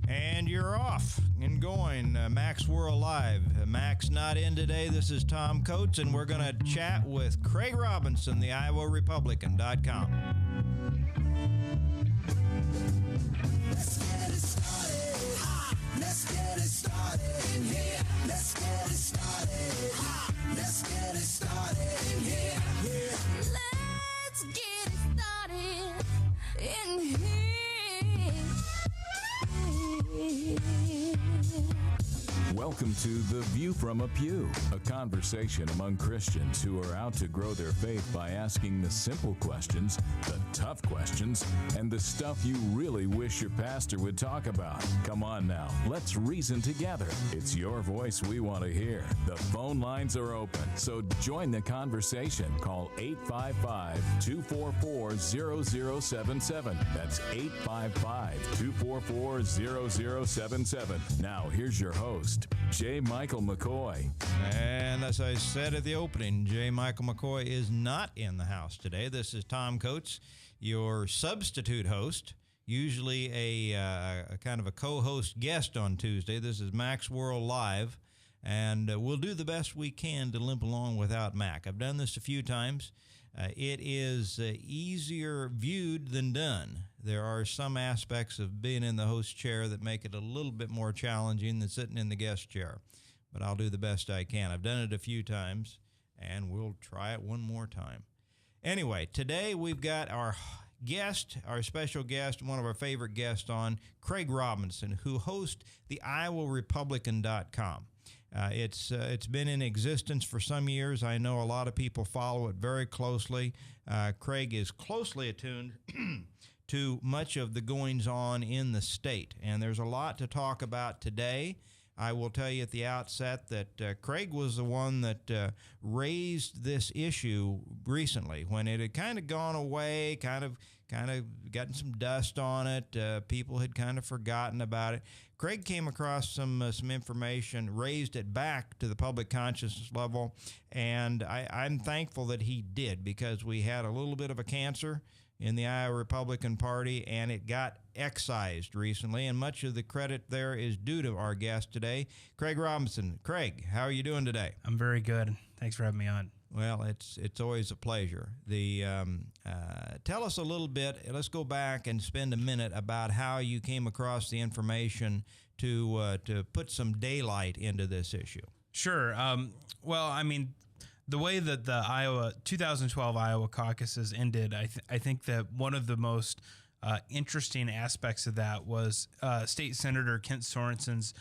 And you're off and going. Mac's World Live. Mac's not in today. This is Tom Coates, and we're going to chat with Craig Robinson, the IowaRepublican.com. Let's get it started. Let's get it started in here. Let's get it started. Let's get it started in here. Let's get it started in here. Welcome to The View from a Pew, a conversation among Christians who are out to grow their faith by asking the simple questions, the tough questions, and the stuff you really wish your pastor would talk about. Come on now, let's reason together. It's your voice we want to hear. The phone lines are open, so join the conversation. Call 855-244-0077. That's 855-244-0077. Now, here's your host, J. Michael McCoy. And as I said at the opening, J. Michael McCoy is not in the house today. This is Tom Coates, your substitute host, usually a kind of a co-host guest on Tuesday. This is Mac's World Live, and we'll do the best we can to limp along without Mac. I've done this a few times. It is easier viewed than done. There are some aspects of being in the host chair that make it a little bit more challenging than sitting in the guest chair. But I'll do the best I can. I've done it a few times, and we'll try it one more time. Anyway, today we've got our guest, our special guest, one of our favorite guests on, Craig Robinson, who hosts the IowaRepublican.com. It's been in existence for some years. I know a lot of people follow it very closely. Craig is closely attuned to much of the goings-on in the state, and there's a lot to talk about today. I will tell you at the outset that Craig was the one that raised this issue recently when it had kind of gone away, kind of gotten some dust on it. People had kind of forgotten about it. Craig came across some information, raised it back to the public consciousness level, and I'm thankful that he did, because we had a little bit of a cancer in the Iowa Republican Party, and it got excised recently, and much of the credit there is due to our guest today, Craig Robinson. Craig, how are you doing today? I'm very good. Thanks for having me on. Well, it's always a pleasure. Tell us a little bit. Let's go back and spend a minute about how you came across the information to put some daylight into this issue. Sure. Well, I mean, the way that the 2012 Iowa caucuses ended, I think that one of the most interesting aspects of that was State Senator Kent Sorensen's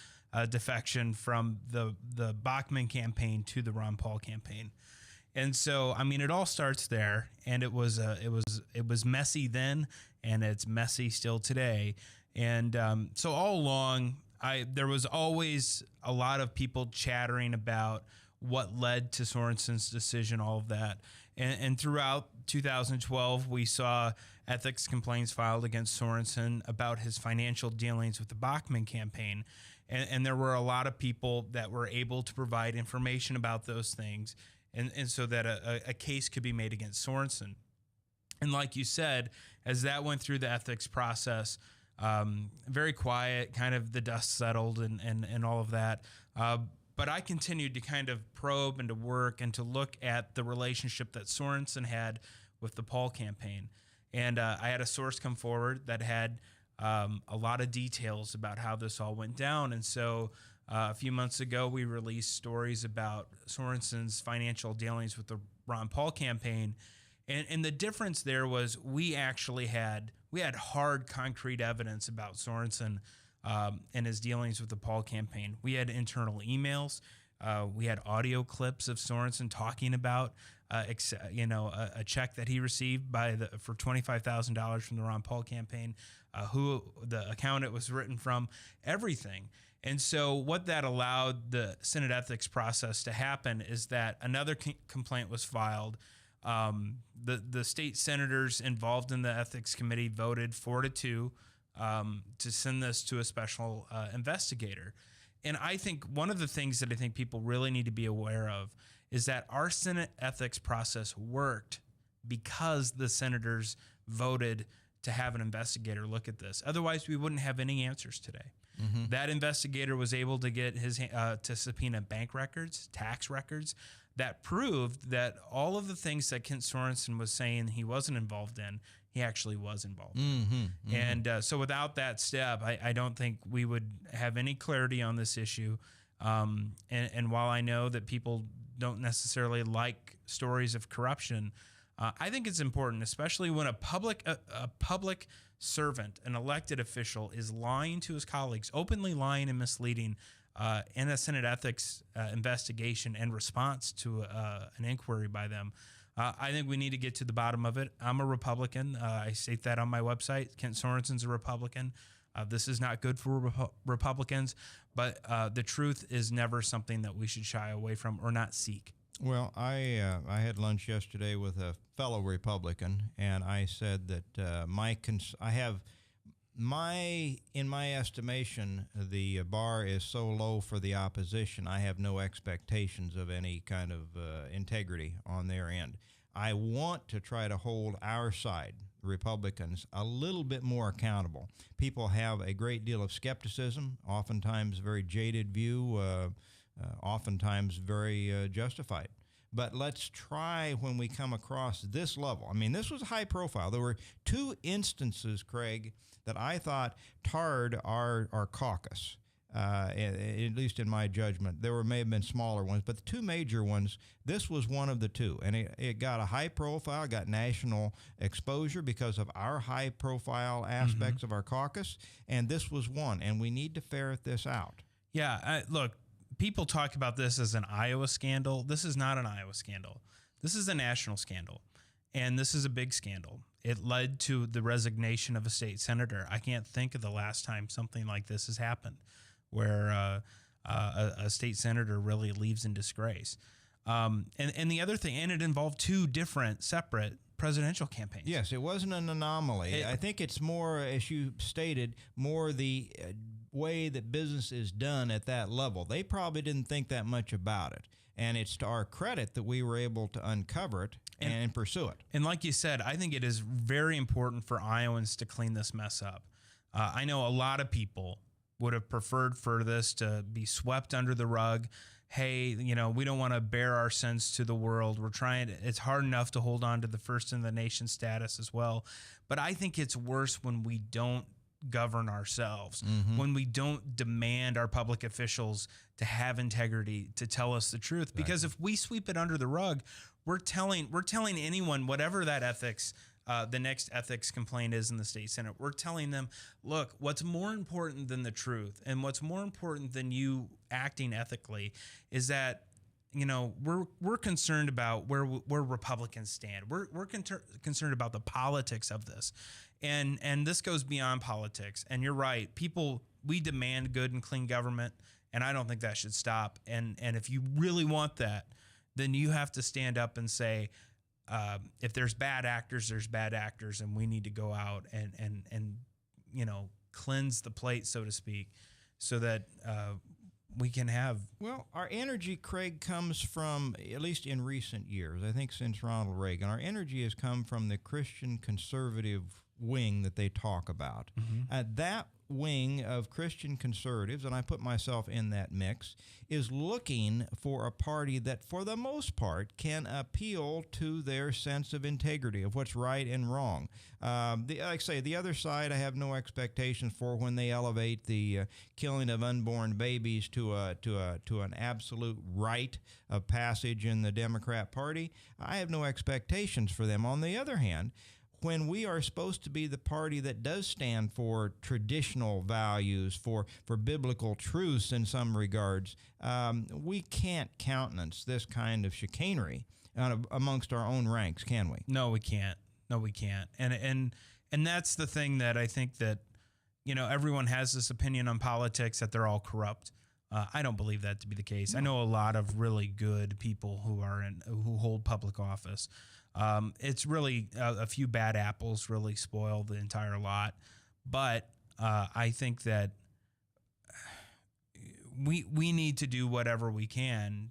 defection from the Bachmann campaign to the Ron Paul campaign. And so, I mean, it all starts there, and it was messy then, and it's messy still today. And so all along, there was always a lot of people chattering about what led to Sorensen's decision, all of that. And throughout 2012, we saw ethics complaints filed against Sorensen about his financial dealings with the Bachmann campaign. And there were a lot of people that were able to provide information about those things, and so that a case could be made against Sorensen. And like you said, as that went through the ethics process, very quiet, kind of the dust settled and all of that. But I continued to kind of probe and to work and to look at the relationship that Sorensen had with the Paul campaign. And I had a source come forward that had a lot of details about how this all went down. And so a few months ago, we released stories about Sorensen's financial dealings with the Ron Paul campaign. And the difference there was we had hard, concrete evidence about Sorensen and his dealings with the Paul campaign. We had internal emails. We had audio clips of Sorensen talking about, a check that he received for $25,000 from the Ron Paul campaign, who the account it was written from, everything. And so what that allowed the Senate ethics process to happen is that another complaint was filed. The state senators involved in the ethics committee voted 4-2 to send this to a special investigator. And I think one of the things that I think people really need to be aware of is that our Senate ethics process worked because the senators voted to have an investigator look at this. Otherwise, we wouldn't have any answers today. That investigator was able to get his to subpoena bank records, tax records, that proved that all of the things that Kent Sorensen was saying he wasn't involved in, he actually was involved in. And so without that step, I don't think we would have any clarity on this issue. And while I know that people don't necessarily like stories of corruption, I think it's important, especially when a public servant, an elected official, is lying to his colleagues, openly lying and misleading in a Senate ethics investigation and response to an inquiry by them. I think we need to get to the bottom of it. I'm a Republican. I state that on my website. Kent Sorensen's a Republican. This is not good for Republicans, but the truth is never something that we should shy away from or not seek. Well, I had lunch yesterday with a fellow Republican, and I said that in my estimation, the bar is so low for the opposition. I have no expectations of any kind of integrity on their end. I want to try to hold our side, Republicans, a little bit more accountable. People have a great deal of skepticism, oftentimes very jaded view, oftentimes very justified. But let's try when we come across this level. I mean, this was high profile. There were two instances, Craig, that I thought tarred our caucus, at least in my judgment. There may have been smaller ones, but the two major ones, this was one of the two. And it got a high profile, got national exposure because of our high profile aspects of our caucus. And this was one, and we need to ferret this out. Yeah, look, people talk about this as an Iowa scandal. This is not an Iowa scandal. This is a national scandal, and this is a big scandal. It led to the resignation of a state senator. I can't think of the last time something like this has happened, where a state senator really leaves in disgrace. And the other thing, and it involved two different, separate presidential campaigns. Yes, it wasn't an anomaly. I think it's more, as you stated, more the way that business is done at that level. They probably didn't think that much about it. And it's to our credit that we were able to uncover it and pursue it. And like you said, I think it is very important for Iowans to clean this mess up. I know a lot of people would have preferred for this to be swept under the rug. Hey, we don't want to bear our sins to the world. It's hard enough to hold on to the first in the nation status as well. But I think it's worse when we don't govern ourselves, when we don't demand our public officials to have integrity, to tell us the truth. Because if we sweep it under the rug, we're telling anyone, whatever that ethics, the next ethics complaint is in the state Senate, we're telling them, look, what's more important than the truth and what's more important than you acting ethically is that we're concerned about where Republicans stand. We're concerned about the politics of this. And this goes beyond politics. And you're right. We demand good and clean government, and I don't think that should stop. And if you really want that, then you have to stand up and say, if there's bad actors, there's bad actors, and we need to go out and cleanse the plate, so to speak, so that we can have. Well, our energy, Craig, comes from, at least in recent years, I think since Ronald Reagan, our energy has come from the Christian conservative wing that they talk about. That wing of Christian conservatives, and I put myself in that mix, is looking for a party that, for the most part, can appeal to their sense of integrity, of what's right and wrong. Like I say, the other side, I have no expectations for when they elevate the killing of unborn babies to an absolute rite of passage in the Democrat Party. I have no expectations for them. On the other hand, when we are supposed to be the party that does stand for traditional values, for biblical truths in some regards, we can't countenance this kind of chicanery amongst our own ranks, can we? No, we can't. No, we can't. And that's the thing that I think that, everyone has this opinion on politics that they're all corrupt. I don't believe that to be the case. No. I know a lot of really good people who hold public office. It's really a few bad apples really spoil the entire lot. But I think that we need to do whatever we can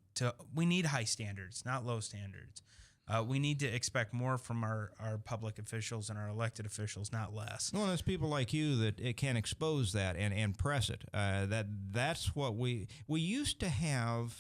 we need high standards, not low standards. We need to expect more from our public officials and our elected officials, not less. Well, there's people like you that it can expose that and press it. That's what we used to have.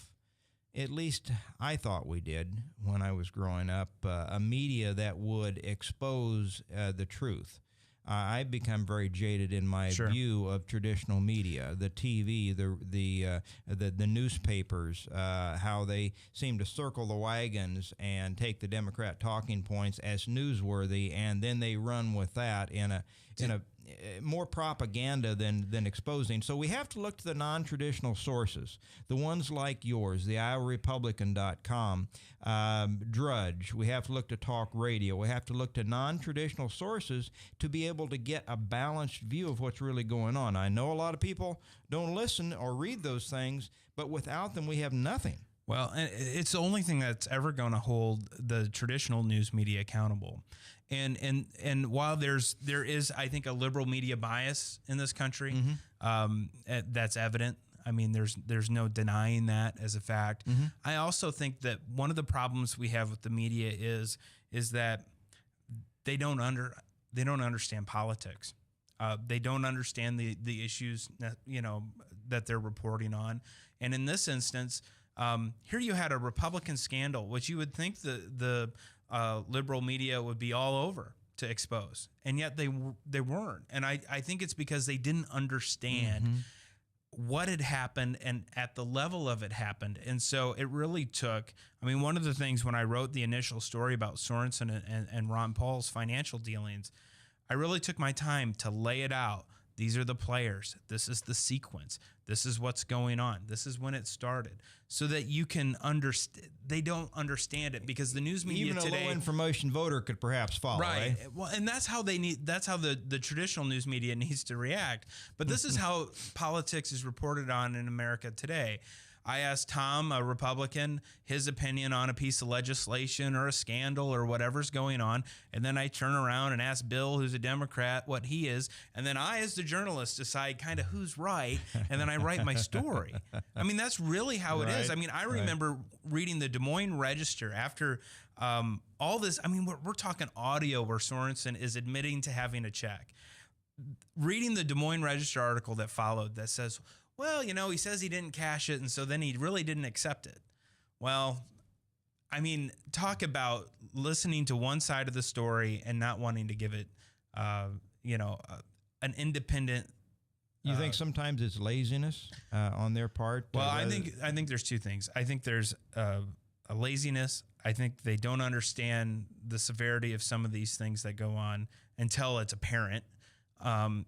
At least I thought we did when I was growing up. A media that would expose the truth. I've become very jaded in my view of traditional media, the TV, the newspapers, how they seem to circle the wagons and take the Democrat talking points as newsworthy, and then they run with that in a more propaganda than exposing. So we have to look to the non-traditional sources, the ones like yours, the IowaRepublican.com, Drudge. We have to look to talk radio. We have to look to non-traditional sources to be able to get a balanced view of what's really going on. I know a lot of people don't listen or read those things, but without them, we have nothing. Well, it's the only thing that's ever going to hold the traditional news media accountable. And while there is, I think, a liberal media bias in this country, that's evident. I mean, there's no denying that as a fact. I also think that one of the problems we have with the media is that they don't understand politics. They don't understand the issues that they're reporting on. And in this instance, here you had a Republican scandal, which you would think the liberal media would be all over to expose, and yet they weren't. And I think it's because they didn't understand what had happened and at the level of it happened. And so it really took, I mean, one of the things when I wrote the initial story about Sorensen and Ron Paul's financial dealings, I really took my time to lay it out. These are the players. This is the sequence. This is what's going on. This is when it started, so that you can understand. They don't understand it because the news media Even today, a low information voter could perhaps follow. Right. Well, and that's how they need. That's how the traditional news media needs to react. But this is how politics is reported on in America today. I asked Tom, a Republican, his opinion on a piece of legislation or a scandal or whatever's going on. And then I turn around and ask Bill, who's a Democrat, what he is. And then I, as the journalist, decide kind of who's right. And then I write my story. I mean, that's really how it is. I mean, I remember reading the Des Moines Register after all this. I mean, we're talking audio where Sorensen is admitting to having a check. Reading the Des Moines Register article that followed that says, well, he says he didn't cash it, and so then he really didn't accept it. Well, I mean, talk about listening to one side of the story and not wanting to give it, an independent. You think sometimes it's laziness on their part? Well, I think there's two things. I think there's a laziness. I think they don't understand the severity of some of these things that go on until it's apparent. And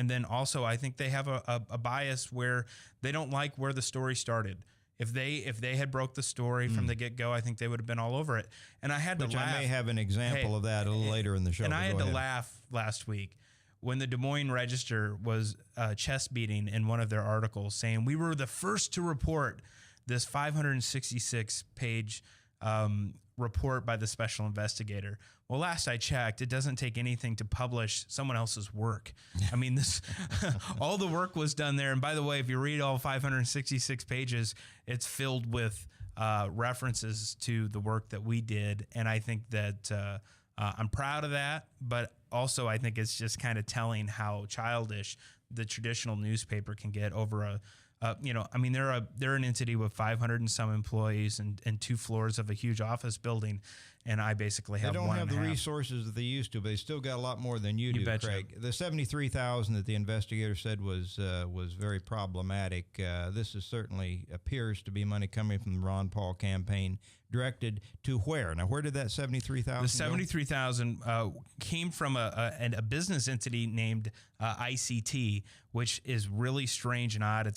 then also I think they have a bias where they don't like where the story started. If they had broke the story from the get-go, I think they would have been all over it. And I had to laugh. I may have an example of that a little later in the show. And I had to laugh last week when the Des Moines Register was chest beating in one of their articles saying we were the first to report this 566-page report by the special investigator. Well, last I checked, it doesn't take anything to publish someone else's work. I mean, this all the work was done there. And by the way, if you read all 566 pages, it's filled with references to the work that we did. And I think that I'm proud of that. But also, I think it's just kind of telling how childish the traditional newspaper can get over they're an entity with 500 and some employees and 2 floors of a huge office building, and I basically have one. They don't have the resources that they used to, but they still got a lot more than you do, betcha. Craig. The $73,000 that the investigator said was very problematic. This is certainly appears to be money coming from the Ron Paul campaign, directed to where? Now, where did that $73,000? The $73,000 came from a business entity named ICT, which is really strange and odd.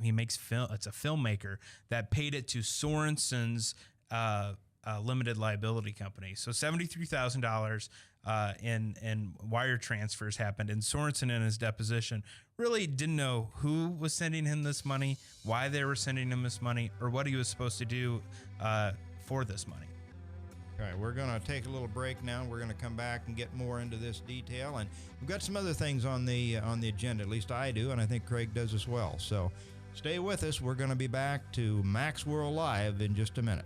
He makes film. It's a filmmaker that paid it to Sorensen's limited liability company. So $73,000 in wire transfers happened, and Sorensen in his deposition really didn't know who was sending him this money, why they were sending him this money, or what he was supposed to do for this money. All right, we're going to take a little break now. We're going to come back and get more into this detail, and we've got some other things on the agenda. At least I do, and I think Craig does as well. So stay with us. We're going to be back to Mac's World Live in just a minute.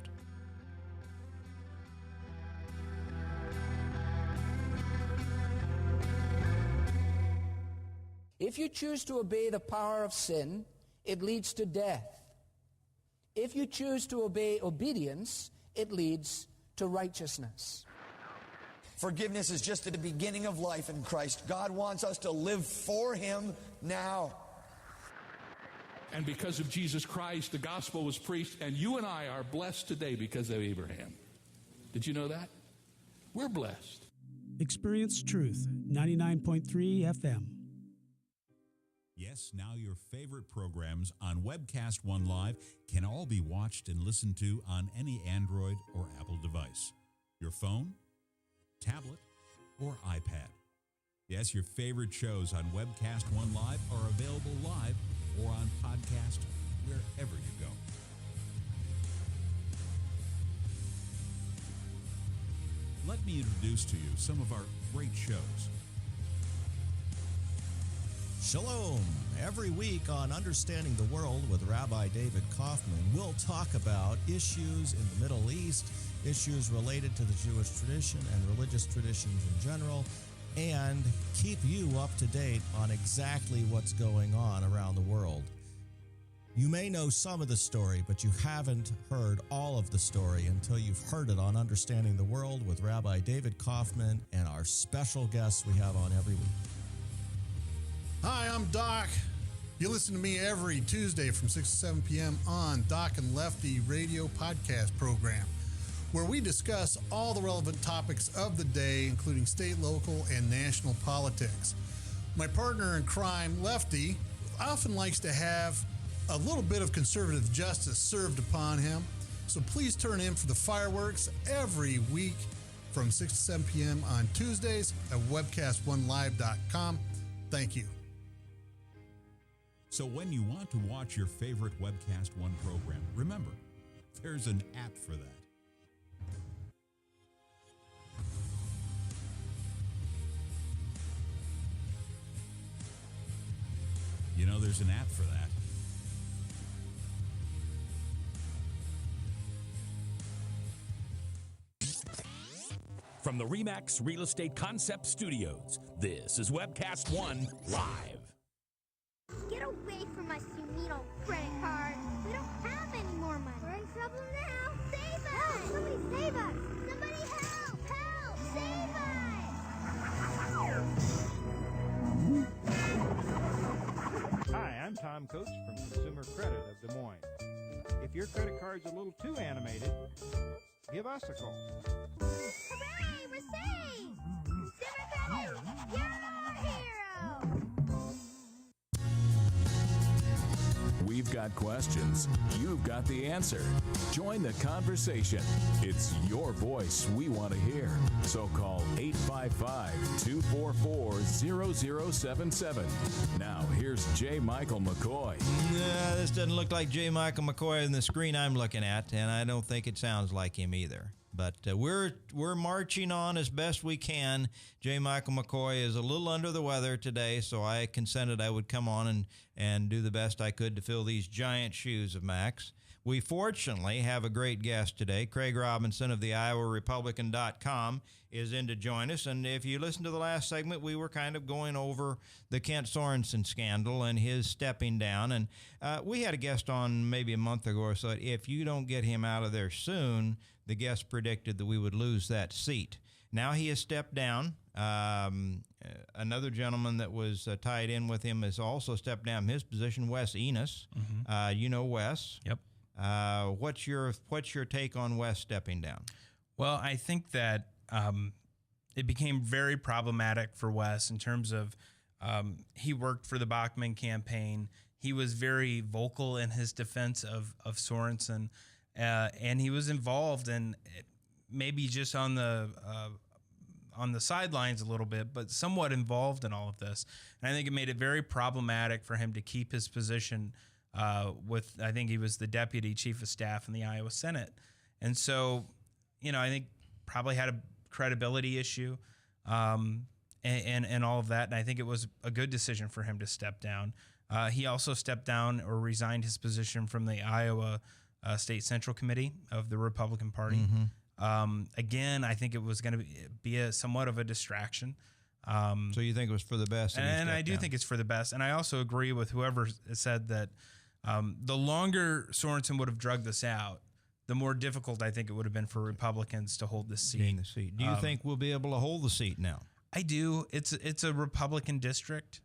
you choose to obey the power of sin, it leads to death. If you choose to obey obedience, it leads to righteousness. Forgiveness is just at the beginning of life in Christ. God wants us to live for Him now. And because of Jesus Christ, the gospel was preached, and you and I are blessed today because of Abraham. Did you know that? We're blessed. Experience Truth, 99.3 FM. Yes, now your favorite programs on Webcast One Live can all be watched and listened to on any Android or Apple device. Your phone, tablet, or iPad. Yes, your favorite shows on Webcast One Live are available live or on podcast wherever you go. Let me introduce to you some of our great shows. Shalom. Every week on Understanding the World with Rabbi David Kaufman, we'll talk about issues in the Middle East, issues related to the Jewish tradition and religious traditions in general, and keep you up to date on exactly what's going on around the world. You may know some of the story, but you haven't heard all of the story until you've heard it on Understanding the World with Rabbi David Kaufman and our special guests we have on every week. Hi, I'm Doc. You listen to me every Tuesday from 6 to 7 p.m. on Doc and Lefty radio podcast program, where we discuss all the relevant topics of the day, including state, local, and national politics. My partner in crime, Lefty, often likes to have a little bit of conservative justice served upon him, so please turn in for the fireworks every week from 6 to 7 p.m. on Tuesdays at webcastonelive.com. Thank you. So when you want to watch your favorite Webcast One program, remember, there's an app for that. You know, there's an app for that. From the RE/MAX Real Estate Concept Studios, this is Webcast One Live. Get away from us, you mean old credit card. We don't have any more money. We're in trouble now. Save us! Help! Somebody save us! Somebody help! Help! Save us! Hi, I'm Tom Coates from Consumer Credit of Des Moines. If your credit card's a little too animated, give us a call. Hooray! We're saved! Consumer Credit! You're our hero! We've got questions. You've got the answer. Join the conversation. It's your voice we want to hear. So call 855-244-0077. Now, here's J. Michael McCoy. This doesn't look like J. Michael McCoy in the screen I'm looking at, and I don't think it sounds like him either. But we're marching on as best we can. J. Michael McCoy is a little under the weather today, so I consented I would come on and do the best I could to fill these giant shoes of Max. We fortunately have a great guest today. Craig Robinson of the IowaRepublican.com is in to join us. And if you listen to the last segment, we were kind of going over the Kent Sorensen scandal and his stepping down. And we had a guest on maybe a month ago or so. If you don't get him out of there soon, the guest predicted that we would lose that seat. Now he has stepped down. Another gentleman that was tied in with him has also stepped down from his position, Wes Enos. Mm-hmm. You know Wes. Yep. What's your take on Wes stepping down? Well, I think that it became very problematic for Wes in terms of he worked for the Bachmann campaign. He was very vocal in his defense of Sorensen, and he was involved in maybe just on the sidelines a little bit, but somewhat involved in all of this. And I think it made it very problematic for him to keep his position with, I think he was the deputy chief of staff in the Iowa Senate. And so, I think probably had a credibility issue and all of that. And I think it was a good decision for him to step down. He also stepped down or resigned his position from the Iowa State Central Committee of the Republican Party. Mm-hmm. Again, I think it was going to be somewhat of a distraction. So you think it was for the best? And I do think it's for the best. And I also agree with whoever said that the longer Sorensen would have drugged this out, the more difficult I think it would have been for Republicans to hold this seat. Do you think we'll be able to hold the seat now? I do. It's a Republican district.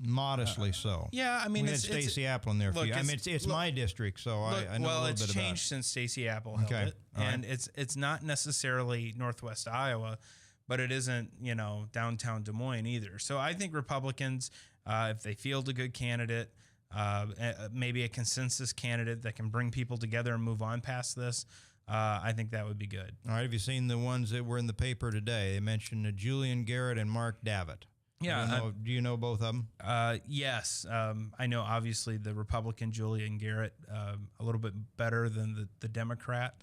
Modestly so. Yeah, I mean, we had Stacey Apple in there for you. I mean, it's my district, so I know a little bit about it. It's changed since Stacey Apple held it, and it's not necessarily Northwest Iowa, but it isn't downtown Des Moines either. So I think Republicans, if they field a good candidate, maybe a consensus candidate that can bring people together and move on past this, I think that would be good. All right. Have you seen the ones that were in the paper today? They mentioned Julian Garrett and Mark Davitt. Yeah. Do you know both of them? Yes. I know, obviously, the Republican Julian Garrett a little bit better than the Democrat.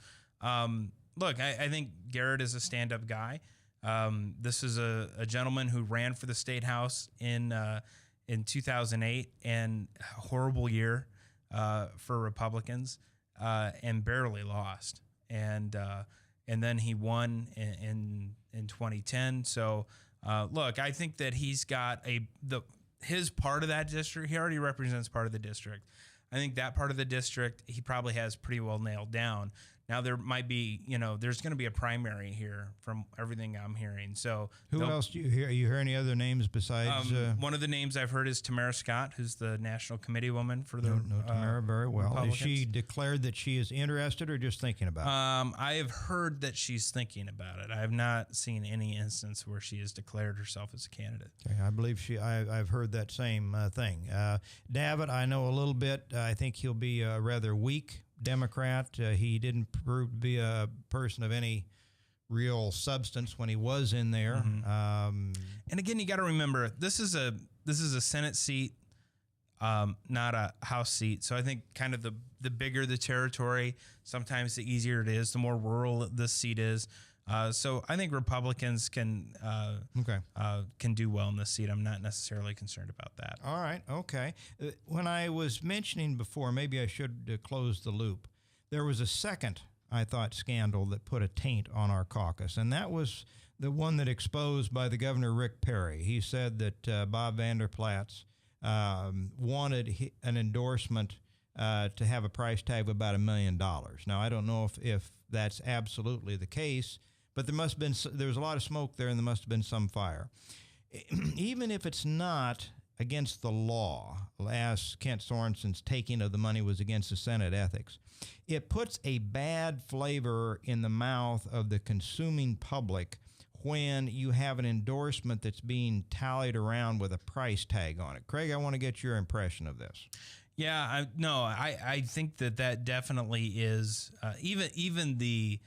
Look, I think Garrett is a stand-up guy. This is a gentleman who ran for the state house in 2008, and a horrible year for Republicans, and barely lost. And then he won in 2010. So, look, I think that he's got his part of that district. He already represents part of the district. I think that part of the district he probably has pretty well nailed down. Now there might be, there's going to be a primary here from everything I'm hearing. So who else do you hear? You hear any other names besides? One of the names I've heard is Tamara Scott, who's the national committee woman for the. No, Tamara very well. Has she declared that she is interested or just thinking about it? I have heard that she's thinking about it. I have not seen any instance where she has declared herself as a candidate. Okay, I believe I've heard that same thing. Davitt, I know a little bit. I think he'll be a rather weak Democrat. He didn't prove to be a person of any real substance when he was in there. Mm-hmm. And again, you got to remember, this is a Senate seat, not a House seat. So I think kind of the bigger the territory, sometimes the easier it is, the more rural this seat is. So I think Republicans can do well in this seat. I'm not necessarily concerned about that. All right. Okay. When I was mentioning before, maybe I should close the loop. There was a second, I thought, scandal that put a taint on our caucus, and that was the one that exposed by the governor, Rick Perry. He said that Bob Vander Plaats wanted an endorsement to have a price tag of about $1 million. Now, I don't know if that's absolutely the case, but there was a lot of smoke there, and there must have been some fire. Even if it's not against the law, as Kent Sorensen's taking of the money was against the Senate ethics, it puts a bad flavor in the mouth of the consuming public when you have an endorsement that's being tallied around with a price tag on it. Craig, I want to get your impression of this. Yeah, I think that definitely is even the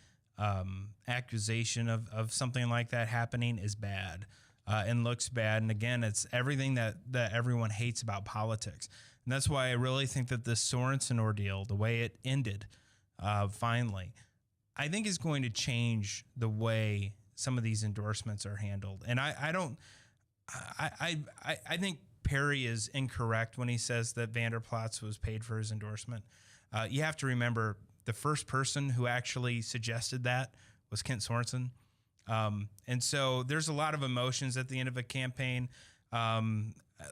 accusation of something like that happening is bad and looks bad. And again, it's everything that everyone hates about politics. And that's why I really think that this Sorensen ordeal, the way it ended, finally, I think is going to change the way some of these endorsements are handled. And I think Perry is incorrect when he says that Vander Plaats was paid for his endorsement. You have to remember the first person who actually suggested that was Kent Sorensen. And so there's a lot of emotions at the end of a campaign.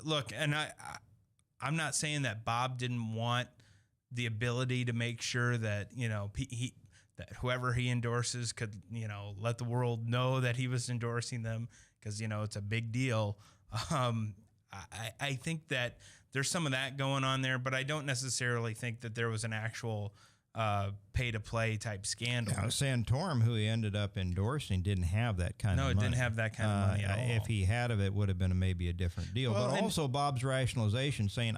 Look, and I'm not saying that Bob didn't want the ability to make sure that, that whoever he endorses could, let the world know that he was endorsing them because, it's a big deal. I think that there's some of that going on there, but I don't necessarily think that there was an actual pay-to-play type scandal. Now, Santorum, who he ended up endorsing, didn't have that kind of money. No, it didn't have that kind of money at all. If he had it would have been maybe a different deal. Well, but also Bob's rationalization saying,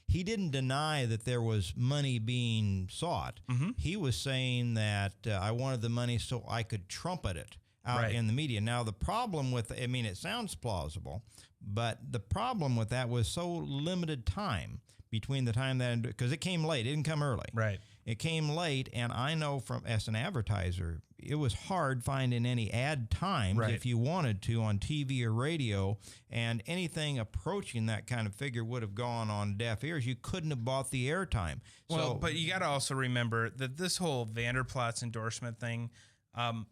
he didn't deny that there was money being sought. Mm-hmm. He was saying that I wanted the money so I could trumpet it out in the media. Now, the problem with, it sounds plausible, but the problem with that was so limited time between the time that, because it came late, it didn't come early. Right. It came late, and I know as an advertiser, it was hard finding any ad times if you wanted to on TV or radio, and anything approaching that kind of figure would have gone on deaf ears. You couldn't have bought the airtime. Well, but you got to also remember that this whole Vander Plaats endorsement thing,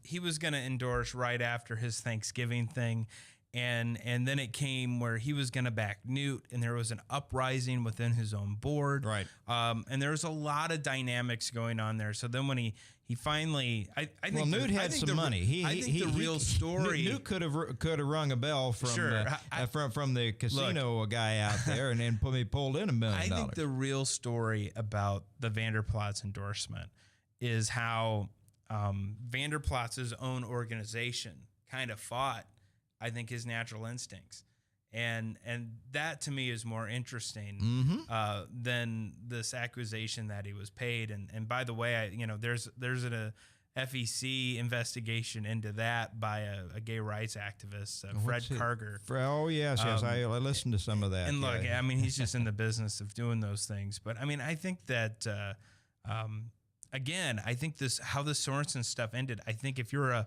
He was going to endorse right after his Thanksgiving thing. And then it came where he was going to back Newt, and there was an uprising within his own board. Right. And there was a lot of dynamics going on there. So then when he finally, I think Newt had some money. I think the real story. Newt could have rung a bell from from the casino guy out there, and then pulled in $1 million. I think the real story about the Vanderplats endorsement is how Vanderplats's own organization kind of fought, I think, his natural instincts. And that to me is more interesting than this accusation that he was paid. And by the way, there's a FEC investigation into that by a gay rights activist, Fred Karger. Oh yes, I listened to some of that. And look, I mean, he's just in the business of doing those things. But I mean, I think that again, I think how the Sorensen stuff ended. I think if you're a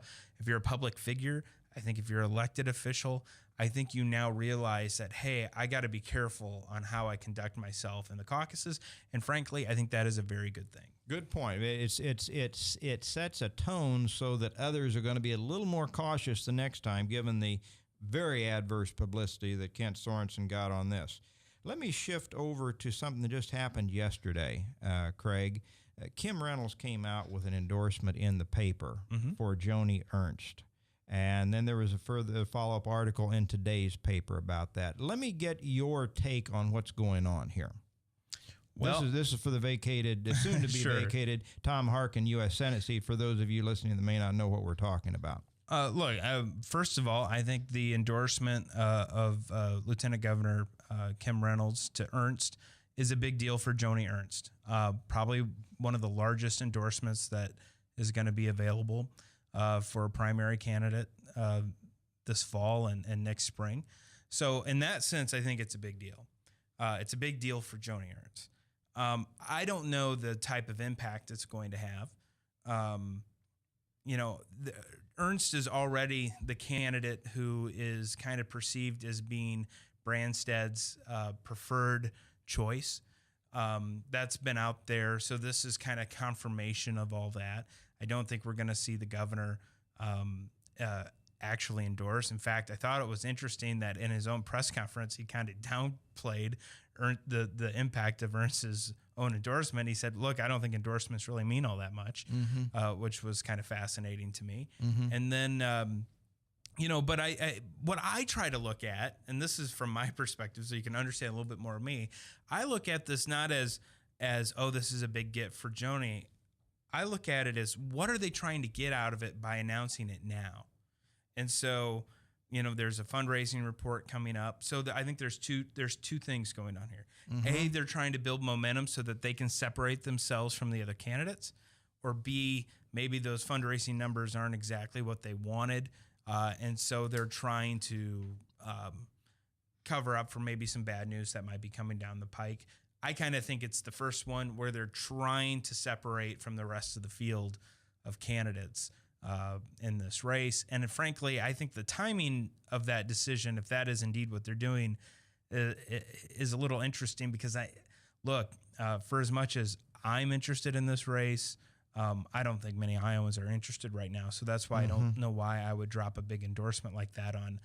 public figure, I think if you're an elected official, I think you now realize that, hey, I got to be careful on how I conduct myself in the caucuses. And frankly, I think that is a very good thing. Good point. It sets a tone so that others are going to be a little more cautious the next time, given the very adverse publicity that Kent Sorensen got on this. Let me shift over to something that just happened yesterday, Craig. Kim Reynolds came out with an endorsement in the paper for Joni Ernst. And then there was a further follow-up article in today's paper about that. Let me get your take on what's going on here. Well, this is for the vacated, soon-to-be vacated Tom Harkin U.S. Senate seat, for those of you listening that may not know what we're talking about. Look, first of all, I think the endorsement of Lieutenant Governor Kim Reynolds to Ernst is a big deal for Joni Ernst. Probably one of the largest endorsements that is going to be available for a primary candidate this fall and next spring. So in that sense, I think it's a big deal. It's a big deal for Joni Ernst. I don't know the type of impact it's going to have. Ernst is already the candidate who is kind of perceived as being Branstad's preferred choice. That's been out there. So this is kind of confirmation of all that. I don't think we're going to see the governor actually endorse. In fact, I thought it was interesting that in his own press conference, he kind of downplayed the impact of Ernst's own endorsement. He said, look, I don't think endorsements really mean all that much, which was kind of fascinating to me. And then, but what I try to look at, and this is from my perspective so you can understand a little bit more of me, I look at this not as oh, this is a big get for Joni. I look at it as, what are they trying to get out of it by announcing it now? And so, there's a fundraising report coming up. So I think there's two things going on here. A, they're trying to build momentum so that they can separate themselves from the other candidates. Or B, maybe those fundraising numbers aren't exactly what they wanted. And so they're trying to cover up for maybe some bad news that might be coming down the pike. I kind of think it's the first one where they're trying to separate from the rest of the field of candidates in this race. And frankly, I think the timing of that decision, if that is indeed what they're doing, is a little interesting because for as much as I'm interested in this race, I don't think many Iowans are interested right now. So that's why I don't know why I would drop a big endorsement like that on,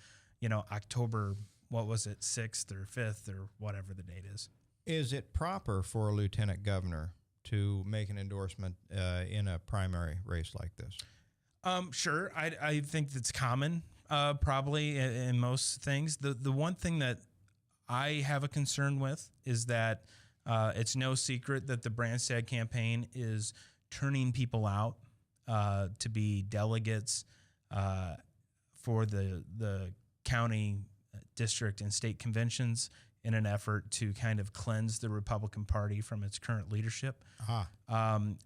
October, 6th or 5th or whatever the date is. Is it proper for a lieutenant governor to make an endorsement in a primary race like this? Sure. I think that's common, probably in most things. The one thing that I have a concern with is that it's no secret that the Branstad campaign is turning people out to be delegates for the county, district, and state conventions in an effort to kind of cleanse the Republican Party from its current leadership. And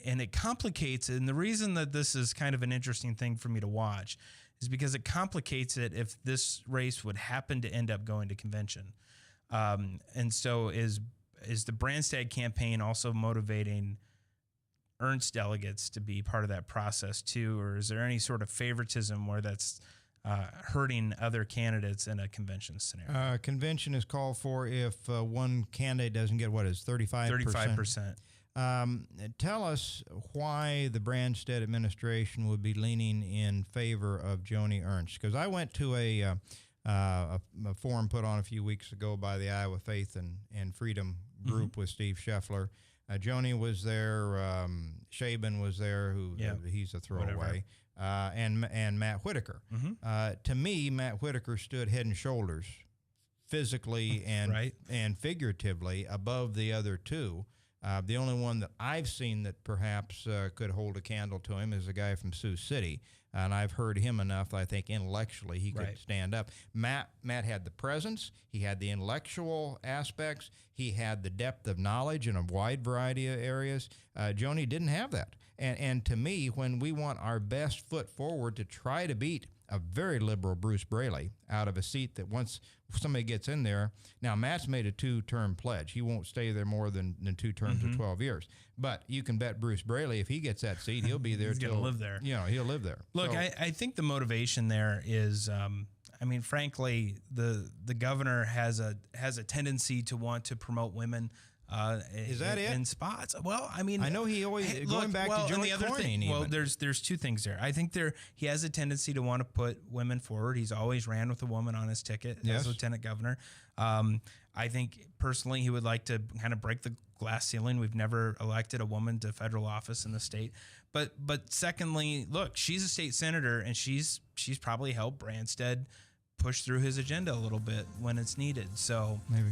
it complicates it. And the reason that this is kind of an interesting thing for me to watch is because it complicates it if this race would happen to end up going to convention. And so is the Branstad campaign also motivating Ernst delegates to be part of that process too? Or is there any sort of favoritism where that's hurting other candidates in a convention scenario? Convention is called for if one candidate doesn't get 35%. 35%. Tell us why the Branstad administration would be leaning in favor of Joni Ernst. Because I went to a forum put on a few weeks ago by the Iowa Faith and Freedom group with Steve Scheffler. Joni was there. Shaban was there, who he's a throwaway. And Matt Whitaker. To me, Matt Whitaker stood head and shoulders physically and figuratively above the other two. The only one that I've seen that perhaps could hold a candle to him is a guy from Sioux City. And I've heard him enough, I think, intellectually he could stand up. Matt had the presence. He had the intellectual aspects. He had the depth of knowledge in a wide variety of areas. Joni didn't have that. And to me, when we want our best foot forward to try to beat a very liberal Bruce Braley out of a seat that once somebody gets in there, now Matt's made a 2-term pledge. He won't stay there more than 2 terms of 12 years. But you can bet Bruce Braley, if he gets that seat, he'll be there. He's going to live there. He'll live there. Look, so, I think the motivation there is, frankly, the governor has a tendency to want to promote women. Is that it? In spots? Well, I mean, I know he always going back to Joey Cornyn. Well, there's two things there. I think he has a tendency to want to put women forward. He's always ran with a woman on his ticket as lieutenant governor. I think personally he would like to kind of break the glass ceiling. We've never elected a woman to federal office in the state. But secondly, look, she's a state senator and she's probably helped Branstad push through his agenda a little bit when it's needed. So maybe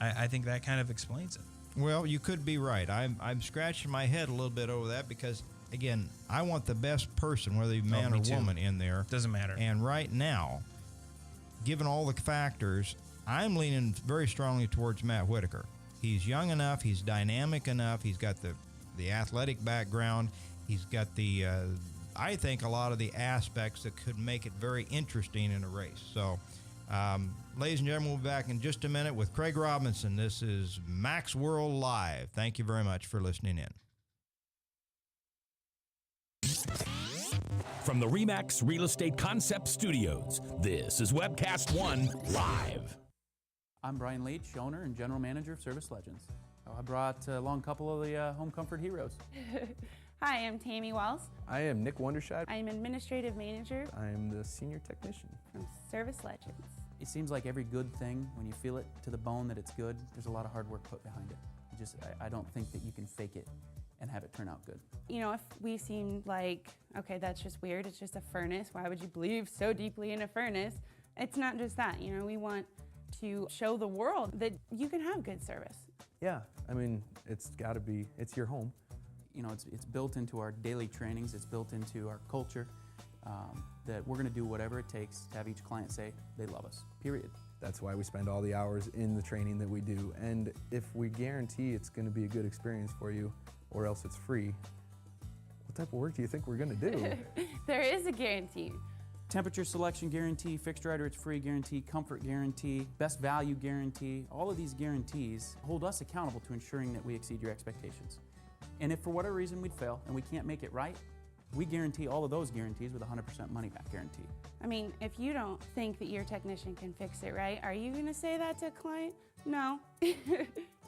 I think that kind of explains it. Well, you could be right. I'm scratching my head a little bit over that because, again, I want the best person, whether you're man or woman, in there. Doesn't matter. And right now, given all the factors, I'm leaning very strongly towards Matt Whitaker. He's young enough. He's dynamic enough. He's got the athletic background. He's got the I think a lot of the aspects that could make it very interesting in a race. So, ladies and gentlemen, we'll be back in just a minute with Craig Robinson. This is Max World Live. Thank you very much for listening in. From the RE/MAX Real Estate Concept Studios, this is Webcast One Live. I'm Brian Leach, owner and general manager of Service Legends. I brought along a couple of the home comfort heroes. Hi, I'm Tammy Wells. I am Nick Wondershide. I am administrative manager. I am the senior technician from Service Legends. It seems like every good thing, when you feel it to the bone that it's good, there's a lot of hard work put behind it. I don't think that you can fake it and have it turn out good. You know, if we seemed like, okay, that's just weird, it's just a furnace, why would you believe so deeply in a furnace? It's not just that, you know, we want to show the world that you can have good service. Yeah, I mean, it's your home. You know, it's built into our daily trainings, it's built into our culture, that we're gonna do whatever it takes to have each client say they love us, period. That's why we spend all the hours in the training that we do. And if we guarantee it's gonna be a good experience for you, or else it's free, what type of work do you think we're gonna do? There is a guarantee. Temperature selection guarantee, fixed right or it's free guarantee, comfort guarantee, best value guarantee. All of these guarantees hold us accountable to ensuring that we exceed your expectations. And if for whatever reason we'd fail and we can't make it right, we guarantee all of those guarantees with a 100% money back guarantee. I mean, if you don't think that your technician can fix it right, are you gonna say that to a client? No.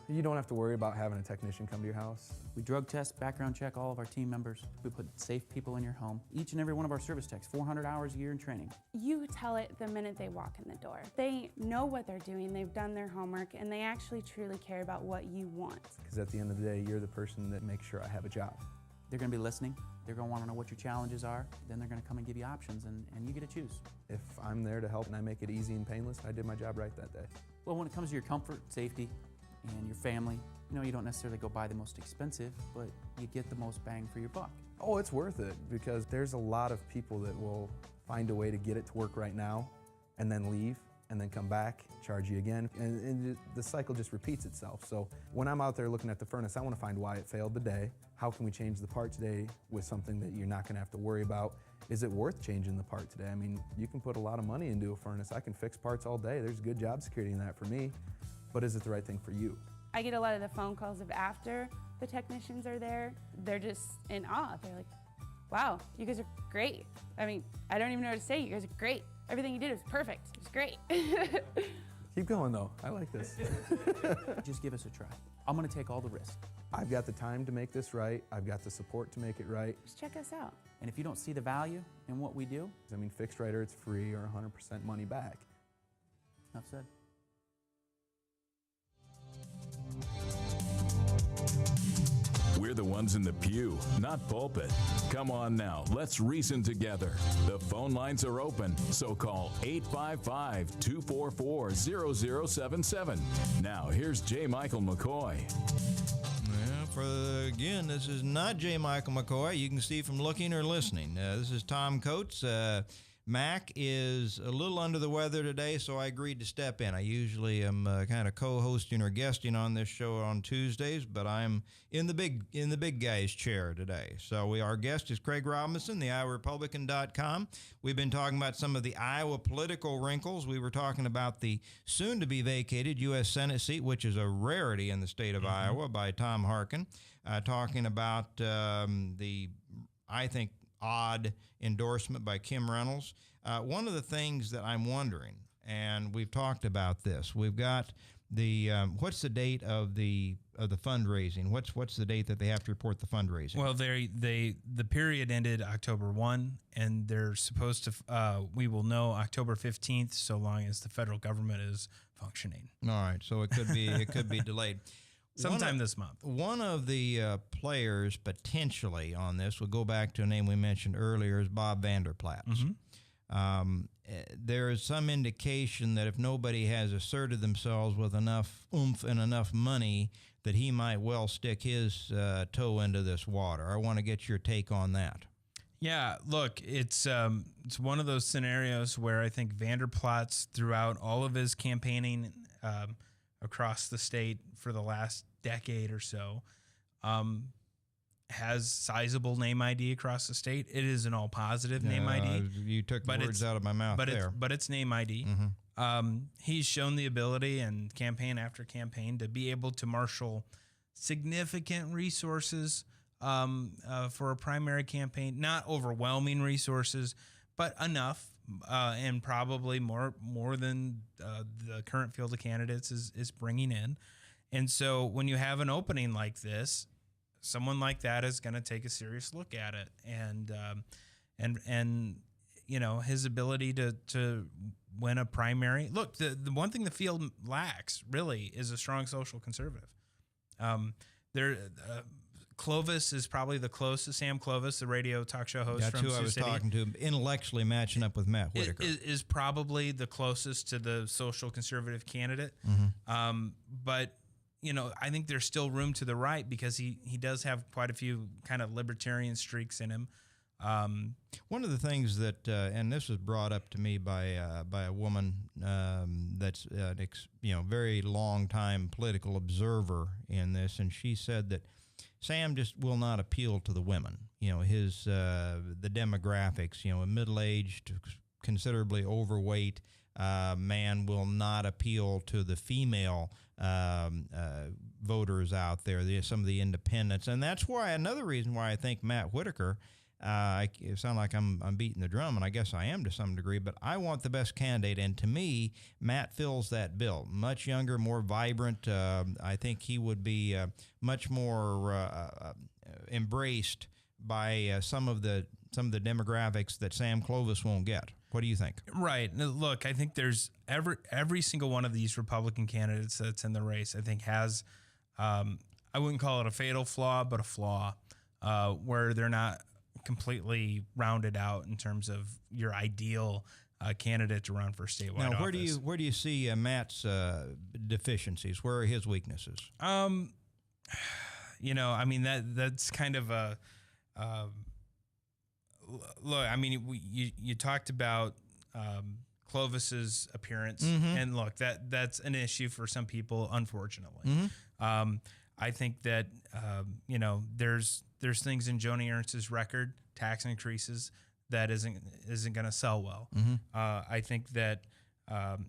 You don't have to worry about having a technician come to your house. We drug test, background check all of our team members. We put safe people in your home. Each and every one of our service techs, 400 hours a year in training. You tell it the minute they walk in the door. They know what they're doing, they've done their homework, and they actually truly care about what you want. Because at the end of the day, you're the person that makes sure I have a job. They're gonna be listening. They're gonna wanna know what your challenges are. Then they're gonna come and give you options, and you get to choose. If I'm there to help and I make it easy and painless, I did my job right that day. Well, when it comes to your comfort, safety, and your family, you know, you don't necessarily go buy the most expensive, but you get the most bang for your buck. Oh, it's worth it, because there's a lot of people that will find a way to get it to work right now and then leave and then come back, charge you again, and the cycle just repeats itself. So when I'm out there looking at the furnace, I want to find why it failed today. How can we change the part today with something that you're not going to have to worry about? Is it worth changing the part today? I mean, you can put a lot of money into a furnace. I can fix parts all day. There's good job security in that for me. But is it the right thing for you? I get a lot of the phone calls of after the technicians are there. They're just in awe. They're like, wow, you guys are great. I mean, I don't even know what to say. You guys are great. Everything you did was perfect. It was great. Keep going, though. I like this. Just give us a try. I'm going to take all the risk. I've got the time to make this right. I've got the support to make it right. Just check us out. And if you don't see the value in what we do, I mean, fixed right or it's free or 100% money back. enough said. We're the ones in the pew, not pulpit. Come on now, let's reason together. The phone lines are open, so call 855-244-0077. Now, here's J. Michael McCoy. Again, this is not J. Michael McCoy. You can see from looking or listening. This is Tom Coates. Mac is a little under the weather today, so I agreed to step in. I usually am kind of co-hosting or guesting on this show on Tuesdays, but I'm in the big guy's chair today. So our guest is Craig Robinson, the IowaRepublican.com. We've been talking about some of the Iowa political wrinkles. We were talking about the soon-to-be vacated U.S. Senate seat, which is a rarity in the state of Iowa, by Tom Harkin. Talking about the, I think, odd endorsement by Kim Reynolds. One of the things that I'm wondering, and we've talked about this, we've got the what's the date of the fundraising? What's the date that they have to report the fundraising? Well, the period ended October 1, and they're supposed to. We will know October 15th, so long as the federal government is functioning. All right, so it could be delayed. Sometime this month. One of the players potentially on this, we'll go back to a name we mentioned earlier, is Bob Vanderplaats. Mm-hmm. There is some indication that if nobody has asserted themselves with enough oomph and enough money, that he might well stick his toe into this water. I want to get your take on that. Yeah, look, it's one of those scenarios where I think Vanderplaats, throughout all of his campaigning across the state for the last decade or so, has sizable name ID across the state. It is an all positive name ID. You took the words out of my mouth there. But it's name ID. Mm-hmm. He's shown the ability, and campaign after campaign, to be able to marshal significant resources for a primary campaign. Not overwhelming resources, but enough. And probably more than the current field of candidates is bringing in. And so when you have an opening like this, someone like that is going to take a serious look at it. And you know, his ability to win a primary. Look, the one thing the field lacks really is a strong social conservative. Clovis is probably the closest. Sam Clovis, the radio talk show host from Sioux City. That's who I was talking to, intellectually matching up with Matt Whitaker. Is probably the closest to the social conservative candidate. Mm-hmm. But, you know, I think there's still room to the right because he does have quite a few kind of libertarian streaks in him. One of the things that, and this was brought up to me by a woman that's very long time political observer in this, and she said that Sam just will not appeal to the women. You know, his the demographics. You know, a middle-aged, considerably overweight man will not appeal to the female voters out there. Some of the independents, and that's why another reason why I think Matt Whitaker. It sounds like I'm beating the drum, and I guess I am to some degree, but I want the best candidate, and to me, Matt fills that bill. Much younger, more vibrant. I think he would be much more embraced by some of the demographics that Sam Clovis won't get. What do you think? Right. Look, I think there's every single one of these Republican candidates that's in the race, I think has, I wouldn't call it a fatal flaw, but a flaw where they're not completely rounded out in terms of your ideal candidate to run for statewide now, office. Where do you see Matt's deficiencies? Where are his weaknesses? You know, I mean that's kind of a look. I mean, you talked about Clovis's appearance, Mm-hmm. and look, that's an issue for some people, unfortunately. Mm-hmm. I think that you know, there's things in Joni Ernst's record, tax increases, that isn't going to sell well. Mm-hmm. I think that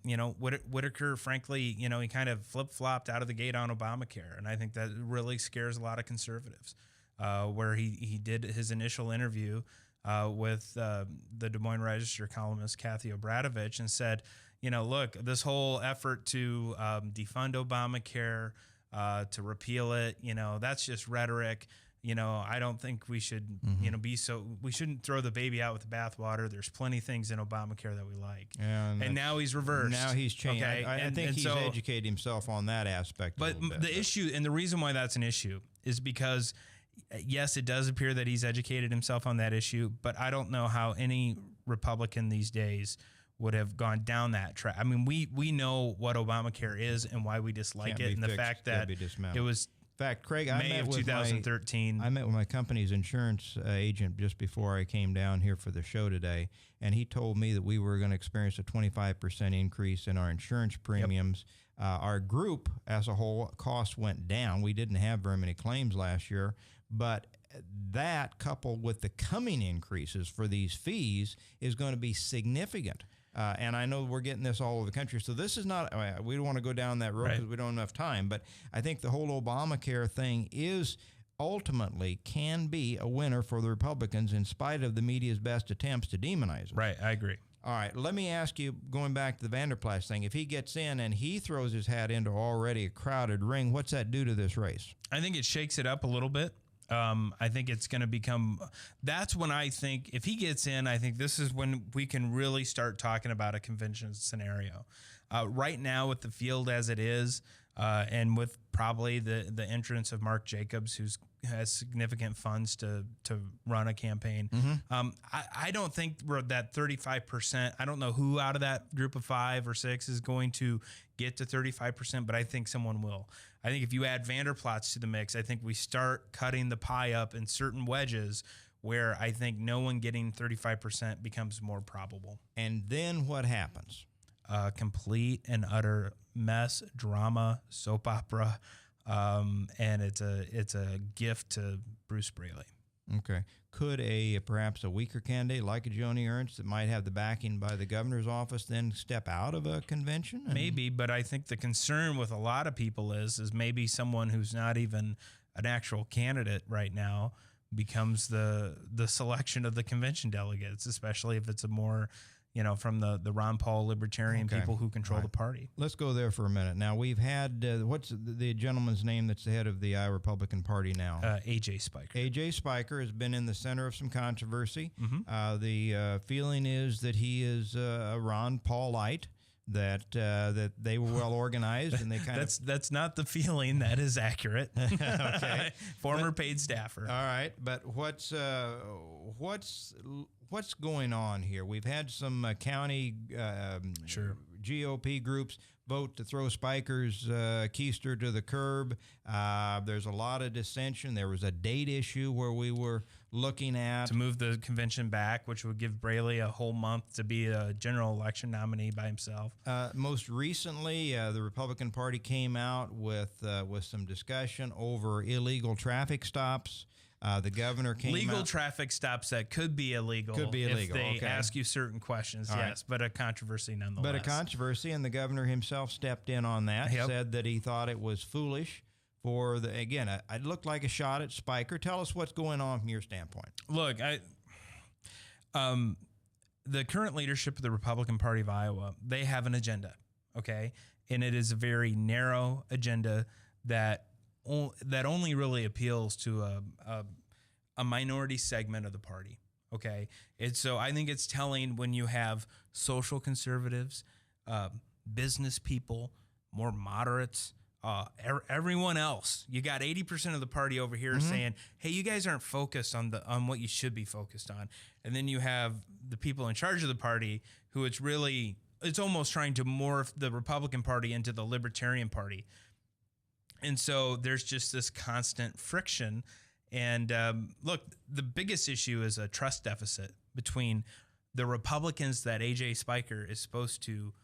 you know, Whitaker, frankly, you know, he kind of flip-flopped out of the gate on Obamacare, and I think that really scares a lot of conservatives. Where he did his initial interview with the Des Moines Register columnist Kathy Obradovich and said, look, this whole effort to defund Obamacare, to repeal it, that's just rhetoric. I don't think we should, we shouldn't throw the baby out with the bathwater. There's plenty of things in Obamacare that we like. And now he's reversed. Now he's changed. Okay? I think he's educated himself on that aspect. But the issue, and the reason why that's an issue is because, yes, it does appear that he's educated himself on that issue, but I don't know how any Republican these days would have gone down that track. I mean, we know what Obamacare is and why we dislike it, and the fact that it was... In fact, Craig, May of 2013. I met with my company's insurance agent just before I came down here for the show today, and he told me that we were going to experience a 25% increase in our insurance premiums. Our group as a whole, costs went down. We didn't have very many claims last year, but that coupled with the coming increases for these fees is going to be significant. And I know we're getting this all over the country. So this is not, we don't want to go down that road because we don't have enough time. But I think the whole Obamacare thing is ultimately can be a winner for the Republicans in spite of the media's best attempts to demonize it. Right, I agree. All right, let me ask you, going back to the Vanderplas thing, if he gets in and he throws his hat into already a crowded ring, what's that do to this race? I think it shakes it up a little bit. I think it's going to become, that's when I think if he gets in, I think this is when we can really start talking about a convention scenario. Right now with the field as it is, and with probably the entrance of Mark Jacobs, who has significant funds to run a campaign. I don't think we're that 35%. I don't know who out of that group of 5 or 6 is going to get to 35%, but I think someone will. I think if you add Vanderplas to the mix, I think we start cutting the pie up in certain wedges where I think no one getting 35% becomes more probable. And then what happens? Complete and utter mess, drama, soap opera, and it's a gift to Bruce Braley. Okay. Could perhaps a weaker candidate like a Joni Ernst that might have the backing by the governor's office then step out of a convention? Maybe, but I think the concern with a lot of people is maybe someone who's not even an actual candidate right now becomes the selection of the convention delegates, especially if it's a more from the Ron Paul libertarian people who control the party. Let's go there for a minute. Now, we've had, what's the gentleman's name that's the head of the Iowa Republican Party now? A.J. Spiker. A.J. Spiker has been in the center of some controversy. The feeling is that he is a Ron Paulite, that they were well organized and they that's not the feeling. That is accurate. Okay. Former paid staffer. All right. But what's going on here? We've had some county GOP groups vote to throw Spiker's keister to the curb. There's a lot of dissension. There was a date issue where we were looking at to move the convention back, which would give Braley a whole month to be a general election nominee by himself. Most recently, the Republican Party came out with some discussion over illegal traffic stops. The governor came legal out. Traffic stops that could be illegal. If they ask you certain questions, All yes, right. But a controversy nonetheless. But a controversy, and the governor himself stepped in on that, said that he thought it was foolish for it looked like a shot at Spiker. Tell us what's going on from your standpoint. Look, the current leadership of the Republican Party of Iowa, they have an agenda, okay? And it is a very narrow agenda that only really appeals to a minority segment of the party, okay? And so I think it's telling when you have social conservatives, business people, more moderates, everyone else. You got 80% of the party over here saying, hey, you guys aren't focused on what you should be focused on. And then you have the people in charge of the party who it's almost trying to morph the Republican Party into the Libertarian Party. And so there's just this constant friction. And look, the biggest issue is a trust deficit between the Republicans that A.J. Spiker is supposed to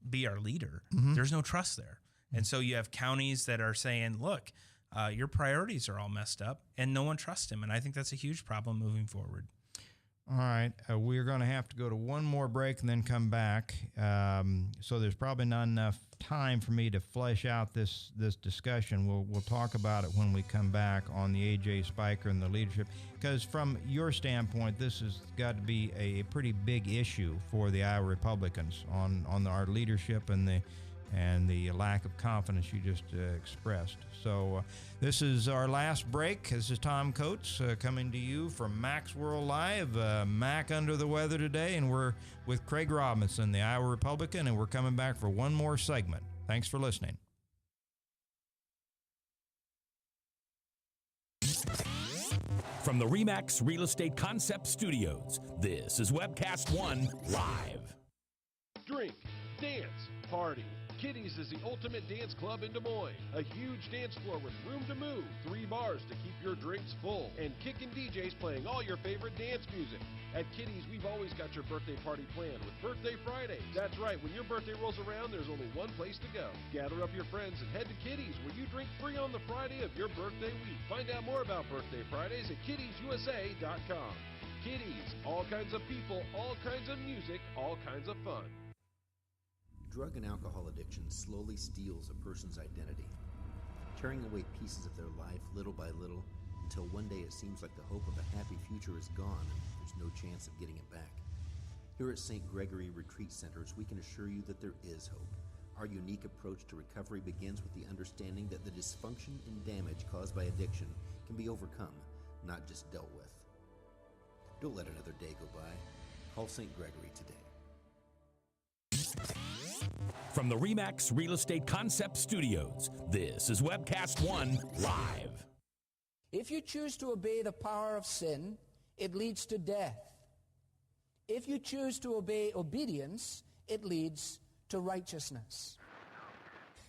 be our leader. There's no trust there. And so you have counties that are saying, look, your priorities are all messed up, and no one trusts him. And I think that's a huge problem moving forward. All right, we're going to have to go to one more break and then come back. So there's probably not enough time for me to flesh out this discussion. We'll talk about it when we come back on the A.J. Spiker and the leadership, because from your standpoint, this has got to be a pretty big issue for the Iowa Republicans on our leadership and the lack of confidence you just expressed. So this is our last break. This is Tom Coates coming to you from Mac's World Live. Mac under the weather today, and we're with Craig Robinson, the Iowa Republican, and we're coming back for one more segment. Thanks for listening. From the RE/MAX Real Estate Concept Studios, this is Webcast One Live. Drink, dance, party. Kitty's is the ultimate dance club in Des Moines. A huge dance floor with room to move, 3 bars to keep your drinks full, and kickin' DJs playing all your favorite dance music. At Kitty's, we've always got your birthday party planned with Birthday Fridays. That's right, when your birthday rolls around, there's only one place to go. Gather up your friends and head to Kitty's, where you drink free on the Friday of your birthday week. Find out more about Birthday Fridays at kittiesusa.com. Kitty's, all kinds of people, all kinds of music, all kinds of fun. Drug and alcohol addiction slowly steals a person's identity, tearing away pieces of their life little by little until one day it seems like the hope of a happy future is gone and there's no chance of getting it back. Here at St. Gregory Retreat Centers, we can assure you that there is hope. Our unique approach to recovery begins with the understanding that the dysfunction and damage caused by addiction can be overcome, not just dealt with. Don't let another day go by. Call St. Gregory today. From the RE/MAX Real Estate Concept Studios, this is Webcast One Live. If you choose to obey the power of sin, it leads to death. If you choose to obey obedience, it leads to righteousness.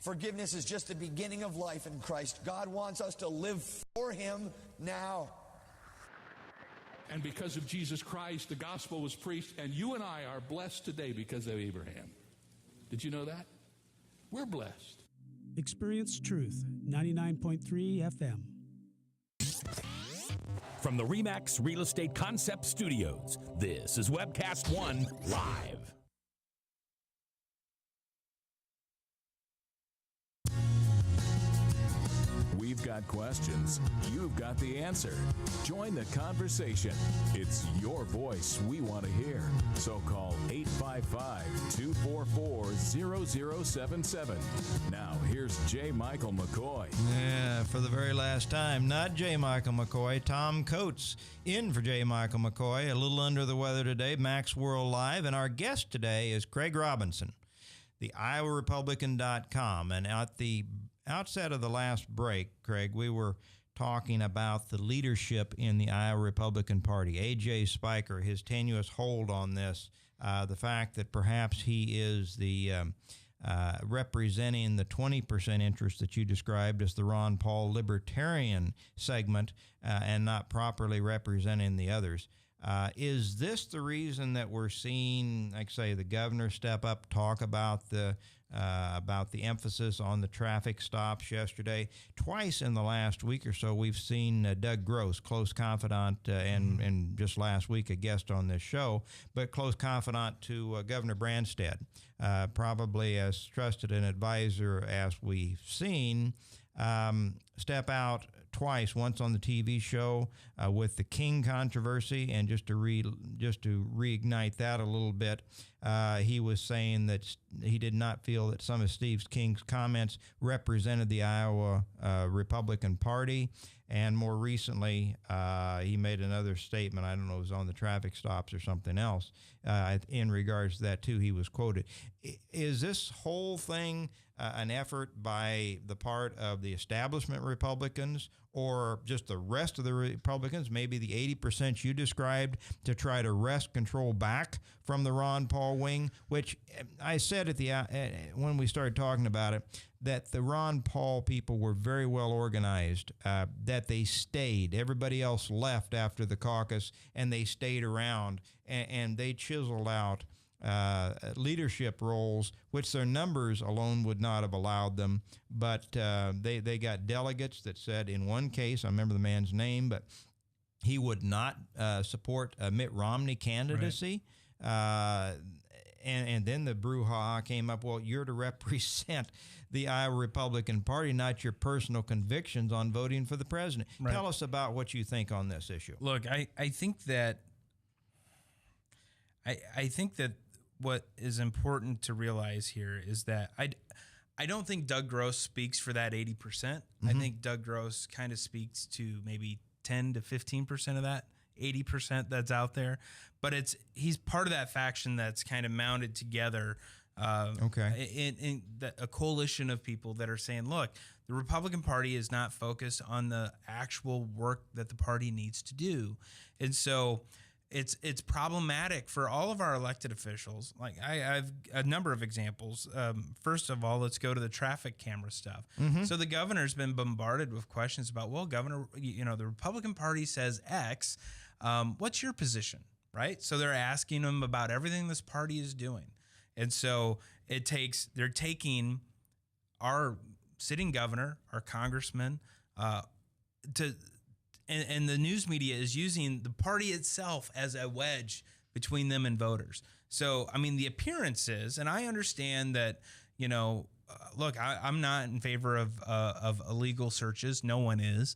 Forgiveness is just the beginning of life in Christ. God wants us to live for Him now. And because of Jesus Christ, the gospel was preached, and you and I are blessed today because of Abraham. Did you know that? We're blessed. Experience Truth, 99.3 FM. From the RE/MAX Real Estate Concept Studios, this is Webcast One Live. We've got questions. You've got the answer. Join the conversation. It's your voice we want to hear. So call 855-244-0077. Now, here's J. Michael McCoy. Yeah, for the very last time, not J. Michael McCoy, Tom Coates in for J. Michael McCoy. A little under the weather today, Mac's World Live. And our guest today is Craig Robinson, the IowaRepublican.com. And at the outset of the last break, Craig, we were talking about the leadership in the Iowa Republican Party. A.J. Spiker, his tenuous hold on this, the fact that perhaps he is the representing the 20% interest that you described as the Ron Paul libertarian segment and not properly representing the others. Is this the reason that we're seeing, like say, the governor step up, talk about the emphasis on the traffic stops yesterday? Twice in the last week or so, we've seen Doug Gross, close confidant, and just last week a guest on this show, but close confidant to Governor Branstad, probably as trusted an advisor as we've seen, step out twice, once on the TV show with the King controversy, and just to reignite that a little bit, he was saying that he did not feel that some of Steve King's comments represented the Iowa Republican Party. And more recently, he made another statement, I don't know, it was on the traffic stops or something else, in regards to that too. He was quoted. Is this whole thing an effort by the part of the establishment Republicans, or just the rest of the Republicans, maybe the 80% you described, to try to wrest control back from the Ron Paul wing, which I said at the when we started talking about it, that the Ron Paul people were very well organized, that they stayed. Everybody else left after the caucus, and they stayed around, and they chiseled out leadership roles, which their numbers alone would not have allowed them. But they got delegates that said, in one case, I remember the man's name, but he would not support a Mitt Romney candidacy. And then the brouhaha came up, well, you're to represent the Iowa Republican Party, not your personal convictions on voting for the president. Right. Tell us about what you think on this issue. Look, I think that what is important to realize here is that I don't think Doug Gross speaks for that 80%. I think Doug Gross kind of speaks to maybe 10 to 15% of that 80% that's out there, but he's part of that faction that's kind of mounted together. In a coalition of people that are saying, look, the Republican Party is not focused on the actual work that the party needs to do. And so it's problematic for all of our elected officials. Like I've a number of examples. First of all, let's go to the traffic camera stuff. So the governor's been bombarded with questions about, well, Governor, the Republican Party says X. What's your position? Right? So they're asking him about everything this party is doing. And so they're taking our sitting governor, our congressman, and the news media is using the party itself as a wedge between them and voters. So, I mean, the appearances, and I understand that, look, I'm not in favor of illegal searches. No one is.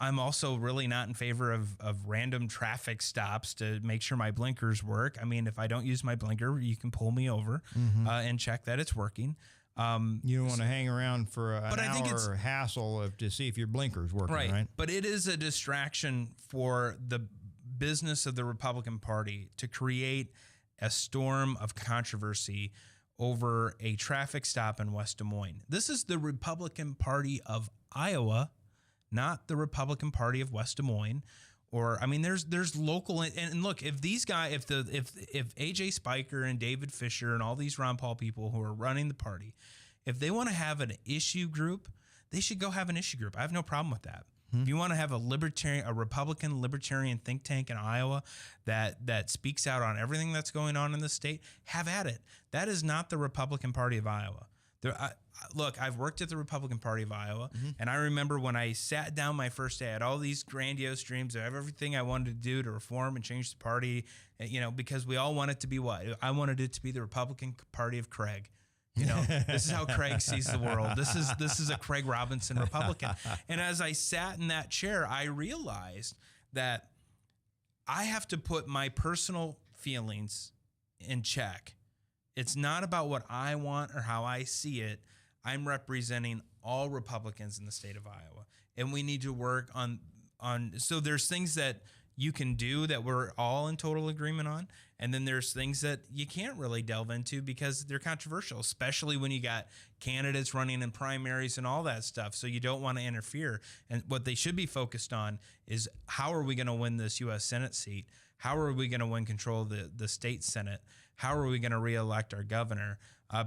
I'm also really not in favor of random traffic stops to make sure my blinkers work. I mean, if I don't use my blinker, you can pull me over and check that it's working. You don't want to hang around for an hour hassle to see if your blinker's working, right? But it is a distraction for the business of the Republican Party to create a storm of controversy over a traffic stop in West Des Moines. This is the Republican Party of Iowa, not the Republican Party of West Des Moines. Or, I mean, there's local, and look, if these guys, if AJ Spiker and David Fisher and all these Ron Paul people who are running the party, if they want to have an issue group, they should go have an issue group. I have no problem with that. If you want to have a Republican libertarian think tank in Iowa that speaks out on everything that's going on in the state, have at it. That is not the Republican Party of Iowa. Look, I've worked at the Republican Party of Iowa, and I remember when I sat down my first day, I had all these grandiose dreams of everything I wanted to do to reform and change the party, because we all want it to be what? I wanted it to be the Republican Party of Craig. This is how Craig sees the world. This is a Craig Robinson Republican. And as I sat in that chair, I realized that I have to put my personal feelings in check. It's not about what I want or how I see it. I'm representing all Republicans in the state of Iowa, and we need to work on. So there's things that you can do that we're all in total agreement on, and then there's things that you can't really delve into because they're controversial, especially when you got candidates running in primaries and all that stuff. So you don't want to interfere. And what they should be focused on is how are we going to win this U.S. Senate seat? How are we going to win control of the state Senate? How are we going to reelect our governor?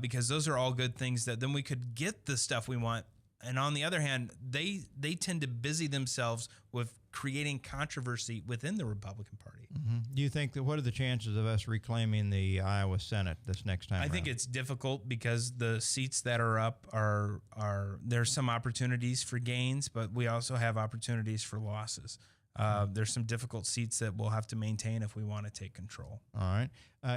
Because those are all good things that then we could get the stuff we want. And on the other hand, they tend to busy themselves with creating controversy within the Republican Party. Do you think what are the chances of us reclaiming the Iowa Senate this next time? I think it's difficult because the seats that are up are there's some opportunities for gains, but we also have opportunities for losses. There's some difficult seats that we'll have to maintain if we want to take control. All right.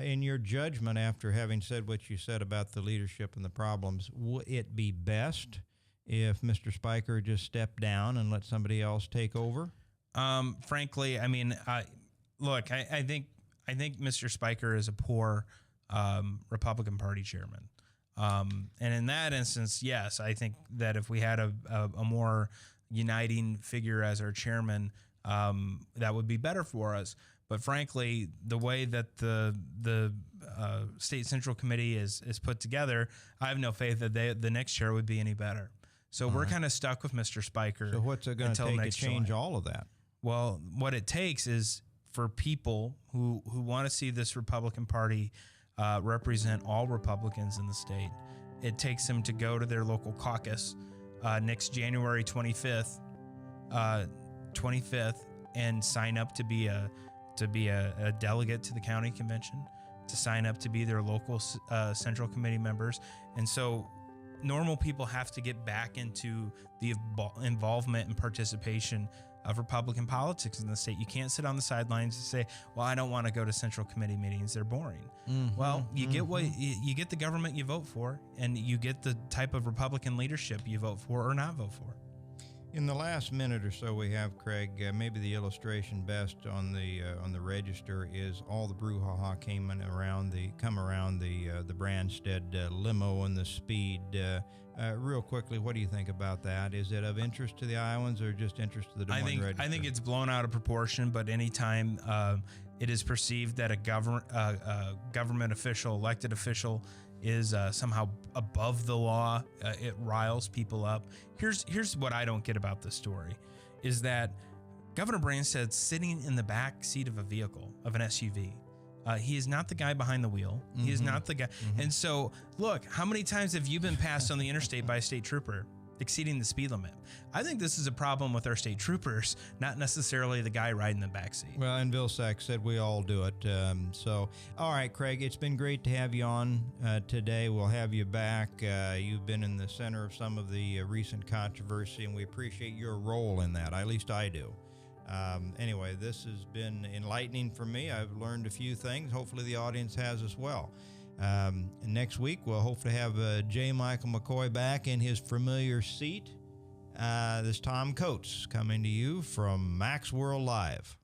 In your judgment, after having said what you said about the leadership and the problems, would it be best if Mr. Spiker just stepped down and let somebody else take over? Frankly, I mean, look, I think Mr. Spiker is a poor Republican Party chairman. And in that instance, yes, I think that if we had a more uniting figure as our chairman, that would be better for us. But frankly, the way that the State Central Committee is put together, I have no faith that the next chair would be any better. So we're kind of stuck with Mr. Spiker. So what's it going to take to change all of that? Well, what it takes is for people who want to see this Republican Party represent all Republicans in the state. It takes them to go to their local caucus next January 25th, and sign up to be a delegate to the county convention, to sign up to be their local Central Committee members. And so normal people have to get back into the involvement and participation of Republican politics in the state. You can't sit on the sidelines and say, well, I don't want to go to Central Committee meetings. They're boring. Well, you get what you get the government you vote for, and you get the type of Republican leadership you vote for or not vote for. In the last minute or so we have, Craig, maybe the illustration best on the register is all the brouhaha come around the Branstad limo and the speed. Real quickly, what do you think about that? Is it of interest to the Iowans or just interest to the Des Moines Register? I think it's blown out of proportion, but anytime it is perceived that a government official, elected official, is somehow above the law, it riles people up. Here's what I don't get about this story, is that Governor Branstad's sitting in the back seat of a vehicle, of an SUV. He is not the guy behind the wheel. He is not the guy. And so, look, how many times have you been passed on the interstate by a state trooper exceeding the speed limit? I think this is a problem with our state troopers, not necessarily the guy riding the back seat. Well, and Vilsack said we all do it. So, all right, Craig, it's been great to have you on today. We'll have you back. You've been in the center of some of the recent controversy, and we appreciate your role in that. At least I do. Anyway, this has been enlightening for me. I've learned a few things. Hopefully the audience has as well. Next week, we'll hopefully have J. Michael McCoy back in his familiar seat. This is Tom Coates coming to you from Max World Live.